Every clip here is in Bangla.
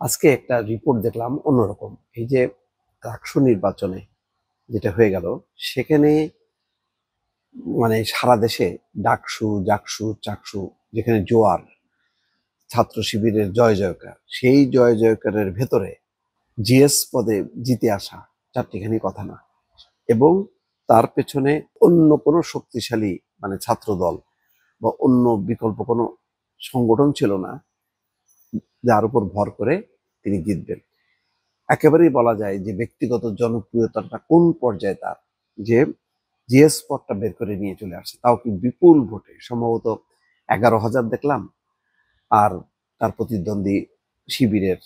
আজকে একটা রিপোর্ট দেখলাম অন্যরকম। এই যে ডাকসু নির্বাচনে যেটা হয়ে গেল, সেখানে মানে সারা দেশে ডাকসু, জাকসু, চাকসু, যেখানে জোয়ার, ছাত্র শিবিরের জয় জয়কার, সেই জয় জয়কারের ভেতরে জিএস পদে জিতে আসা চারটিখানি কথা না। এবং তার পেছনে অন্য কোনো শক্তিশালী মানে ছাত্র দল বা অন্য বিকল্প কোনো সংগঠন ছিল না যার উপর ভর করে তিনি জিতবেন। একেবারেই বলা যায় যে ব্যক্তিগত জনপ্রিয়তাটা কোন পর্যায়ে তার, যে জিএস পদটা বের করে নিয়ে চলে আসে, তাও কি বিপুল ভোটে, সম্ভবত 11,000 দেখলাম। আর তার প্রতিদ্বন্দ্বী শিবিরের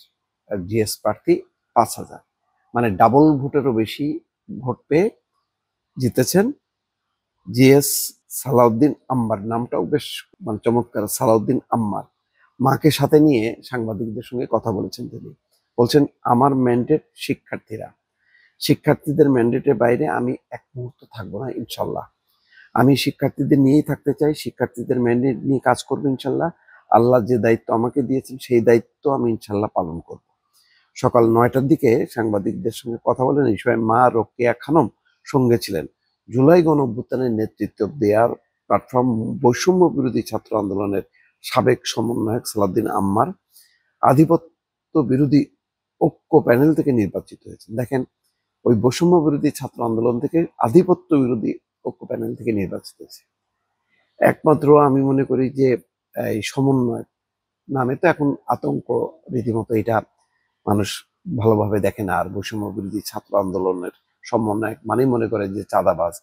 জিএস প্রার্থী 5,000, মানে ডাবল ভোটেরও বেশি ভোট পেয়ে জিতেছেন জিএস সালাউদ্দিন আম্মার। নামটাও বেশ মানে চমৎকার, সালাউদ্দিন আম্মার। মাকে সাথে নিয়ে সাংবাদিকদের সঙ্গে কথা বলেছেন তিনি। বলছেন, আমার ম্যান্ডেট শিক্ষার্থীরা, শিক্ষার্থীদের ম্যান্ডেটের বাইরে আমি এক মুহূর্ত থাকবো না ইনশাল্লাহ। আমি শিক্ষার্থীদের নিয়েই থাকতে চাই, শিক্ষার্থীদের ম্যান্ডেট নিয়ে কাজ করবো ইনশাল্লাহ। আল্লাহ যে দায়িত্ব আমাকে দিয়েছেন সেই দায়িত্ব আমি ইনশাল্লাহ পালন করব। সকাল 9টার দিকে সাংবাদিকদের সঙ্গে কথা বলেন এই সময় মা রোকেয়া খানম সঙ্গে ছিলেন। জুলাই গণঅভ্যুত্থানের নেতৃত্ব দেওয়ার প্ল্যাটফর্ম বৈষম্য বিরোধী ছাত্র আন্দোলনের সাবেক সমন্বয়ক সালাউদ্দিন আম্মার আধিপত্য বিরোধী ঐক্য প্যানেল থেকে নির্বাচিত হয়েছেন। দেখেন, ওই বৈষম্য বিরোধী ছাত্র আন্দোলন থেকে আধিপত্য বিরোধী ঐক্য প্যানেল থেকে নির্বাচিত হয়েছে। একমাত্র আমি মনে করি যে এই সমন্বয় নামে তো এখন আতঙ্ক রীতিমতো, এটা মানুষ ভালোভাবে দেখে না। আর বৈষম্য বিরোধী ছাত্র আন্দোলনের সমন্বয়ক মানে মনে করে যে চাঁদাবাজ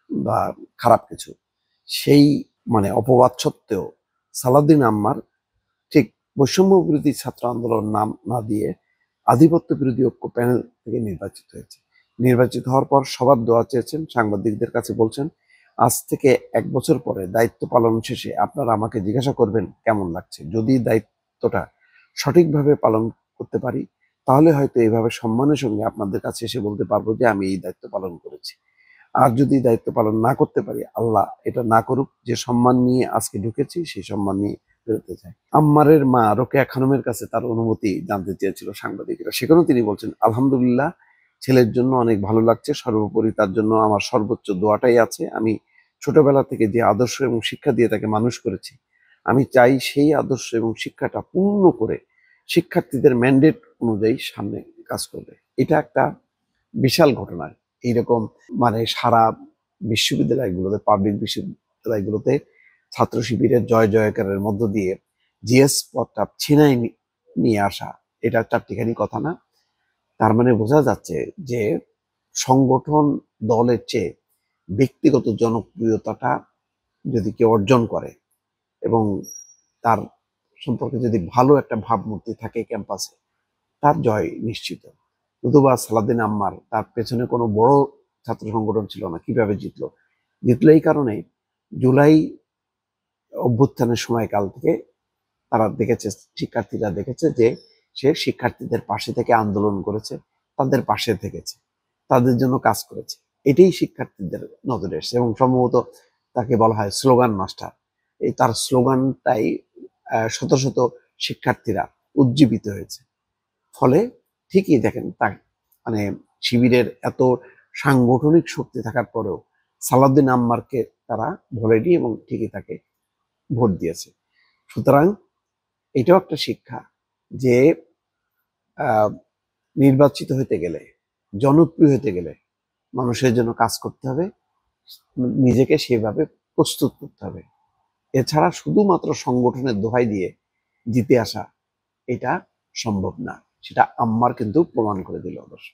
বা খারাপ কিছু। সেই মানে অপবাদ সত্ত্বেও সালাউদ্দিন আম্মার ঠিক বৈষম্য বিরোধী ছাত্র আন্দোলন নাম না দিয়ে আধিপত্য বিরোধী ঐক্য প্যানেল থেকে নির্বাচিত হয়েছে। নির্বাচিত হওয়ার পর সবার দোয়া চেয়েছেন, সাংবাদিকদের কাছে বলছেন, আজ থেকে 1 বছর পরে দায়িত্ব পালন শেষে আপনারা আমাকে জিজ্ঞাসা করবেন কেমন লাগছে। যদি দায়িত্বটা সঠিকভাবে পালন করতে পারি, তাহলে হয়তো এইভাবে সম্মানের সঙ্গে আপনাদের কাছে এসে বলতে পারবো যে আমি এই দায়িত্ব পালন করেছি। আর যদি দায়িত্ব পালন না করতে পারি, আল্লাহ এটা না করুক, যে সম্মান নিয়ে আজকে ঢুকেছি সেই সম্মান নিয়ে বেরোতে চাই। আম্মারের মা রোকেয়া খানমের কাছে তার অনুমতি জানতে চেয়েছিল সাংবাদিকরা। সেখানেও তিনি বলছেন, আলহামদুলিল্লাহ, ছেলের জন্য অনেক ভালো লাগছে, সর্বোপরি তার জন্য আমার সর্বোচ্চ দোয়াটাই আছে। আমি ছোটবেলা থেকে যে আদর্শ এবং শিক্ষা দিয়ে তাকে মানুষ করেছি, আমি চাই সেই আদর্শ এবং শিক্ষাটা পূর্ণ করে শিক্ষার্থীদের ম্যান্ডেট অনুযায়ী সামনে কাজ করবে। এটা একটা বিশাল ঘটনা। এইরকম মানে সারা বিশ্ববিদ্যালয়গুলোতে, পাবলিক বিশ্ববিদ্যালয়গুলোতে ছাত্র শিবিরের জয় জয়কারের মধ্য দিয়ে জিএস পদটা ছিনাই নিয়ে আসা, এটা চারটিখানি কথা না। তার মানে বোঝা যাচ্ছে যে সংগঠন দলের চেয়ে ব্যক্তিগত জনপ্রিয়তাটা যদি কেউ অর্জন করে এবং তার সম্পর্কে যদি ভালো একটা ভাবমূর্তি থাকে ক্যাম্পাসে, তার জয় নিশ্চিত। নতুবা সালাউদ্দিন আম্মার, তার পেছনে কোনো বড় ছাত্র সংগঠন ছিল না, কিভাবে জিতলো? জিতলো এই কারণে, জুলাই অভ্যুত্থানের সময়কাল থেকে তারা দেখেছে, শিক্ষার্থীরা দেখেছে যে সে শিক্ষার্থীদের পাশে থেকে আন্দোলন করেছে, তাদের পাশে থেকেছে, তাদের জন্য কাজ করেছে। এটাই শিক্ষার্থীদের নজরে এসেছে এবং সম্ভবত তাকে বলা হয় স্লোগান মাস্টার। এই তার স্লোগানটাই শত শত শিক্ষার্থীরা উজ্জীবিত হয়েছে। ফলে ঠিকই দেখেন, তার মানে শিবিরের এত সাংগঠনিক শক্তি থাকার পরেও সালাউদ্দিন আম্মারকে তারা ভোলেনি এবং ঠিকই তাকে ভোট দিয়েছে। সুতরাং এটাও একটা শিক্ষা যে নির্বাচিত হতে গেলে, জনপ্রিয় হতে গেলে মানুষের জন্য কাজ করতে হবে, নিজেকে সেভাবে প্রস্তুত করতে হবে। এছাড়া শুধুমাত্র সংগঠনের দোহাই দিয়ে জিতে আসা, এটা সম্ভব না। সেটা আম্মার কিন্তু প্রমাণ করে দিল অবশ্য।